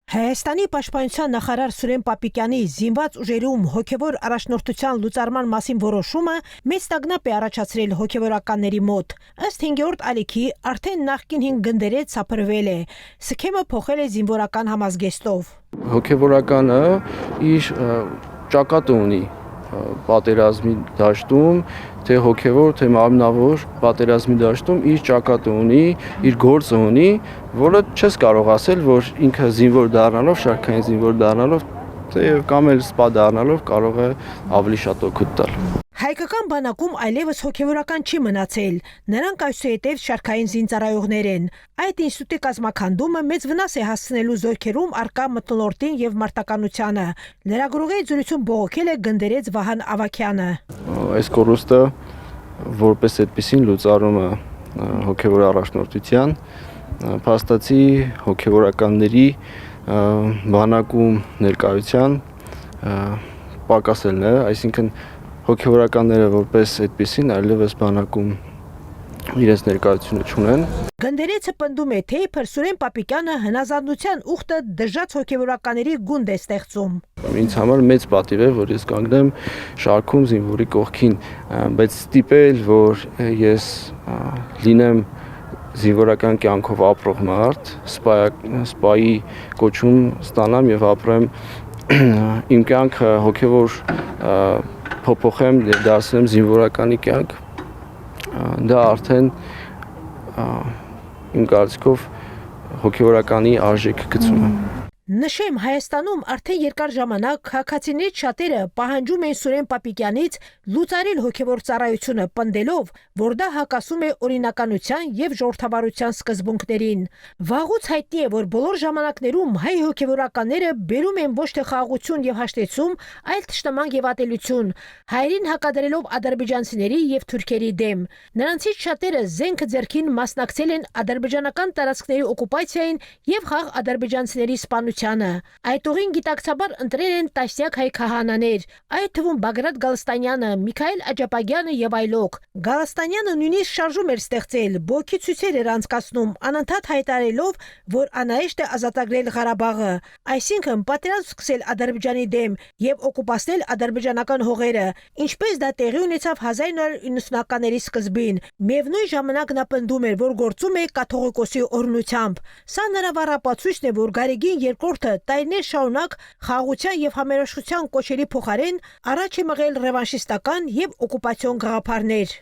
Հայաստանի պաշտպանության նախարար Սուրեն Պապիկյանի զինված ուժերում հոգևոր առաջնորդության լուծարման մասին որոշումը մեծ տագնապ է առաջացրել հոգևորականների մոտ։ Ըստ 5-րդ ալիքի արդեն նախկին 5 գնդերից սափրվել է։ Սքեմը փոխել է զինվորական համազգեստով։ Հոգևորականը իր ճակատը ունի պատերազմի դաշտում, թե հոգևոր, թե մարմնավոր պատերազմի դաշտում իր ճակատը ունի, իր գործը ունի, որը չես կարող ասել, որ ինքը զինվոր դառնալով, շարքային զինվոր դառնալով, թե կամ էլ սպա դառնալով կարող է ավելի շատ օգուտ տալ։ Հայկական բանակում այլևս հոգևորական չի մնացել, նրանք այսուհետև շարքային զինծառայողներ են։ Այդ ինստիտուտի կազմաքանդումը մեծ վնաս է հասցնելու զորքերում առկա մթնոլորտին եւ մարտականությանը։ Լրագրողի զրույցում բողոքել է գնդերեց Վահան Ավագյանը։ Այս կորուստը որպես այդպեսին լուծարումը հոգևոր առաջնորդության, փաստացի հոգևորականների բանակում ներկայության պակասելն է, այսինքն հոգևորականները որպես այդպեսին այլևս բանակում իրենց ներկայությունը չունեն։ Գնդերեցը պնդում է, թե իբր Սուրեն Պապիկյանը հնազանդության ուխտը դժած հոգևորականների գունդ է ստեղծում։ Ինձ համար մեծ պատիվ է, որ ես կանգնեմ շարքում զինվորի կողքին, բայց ստիպել, որ ես լինեմ զինվորական կյանքով ապրող մարդ, սպայի կոչում ստանամ եւ ապրեմ իմ կյանքը հոգևոր փոփոխեմ եւ դարձնեմ զինվորականի կյանք, դա արդեն իմ կարծիքով հոգևորականի արժեք գցում է։ Նշեմ, Հայաստանում արդեն երկար ժամանակ քաղաքացիներից շատերը պահանջում են Սուրեն Պապիկյանից լուծարել հոգևոր ծառայությունը, պնդելով, որ դա հակասում է օրինականության եւ ժողովրդավարության սկզբունքներին։ Վաղուց հայտնի է, որ բոլոր ժամանակներում հայ հոգևորականները բերում են ոչ թե խաղաղություն եւ հաշտեցում, այլ թշնաման եւ ատելություն, հայերին հակադրելով ադրբեջանցիների եւ թուրքերի դեմ։ Նրանցից շատերը զենքը ձեռքին մասնակցել են ադրբեջանական տարածքների օկուպացիային եւ խաղ ադրբեջանցիների սպանությանը։ Այդ ուղին գիտակցաբար ընտրել են տասնյակ հայ քահանաներ, այդ թվում Բագրատ Գալստանյանը, Միքայել Աջապագյանը եւ այլոք։ Գալստանյանը նույնիսկ շարժում էր ստեղծել, բողոքի ցույցեր էր անցկացնում, անընդհատ հայտարարելով, որ անհրաժեշտ է ազատագրել Ղարաբաղը, այսինքն պատերազմ սկսել Ադրբեջանի դեմ եւ օկուպացնել ադրբեջանական հողերը, ինչպես դա տեղի ունեցավ 1990-ականների սկզբին։ Միևնույն ժամանակ նա պնդում էր, որ գործում է կաթողիկոսի օրհնությամբ։ Սա նրա վառապացույցն է, որ Գարեգին II տարիներ շարունակ խաղաղության եւ համերաշխության կոչերի փոխարեն առաջ է մղել ռևանշիստական եւ օկուպացիոն գաղափարներ։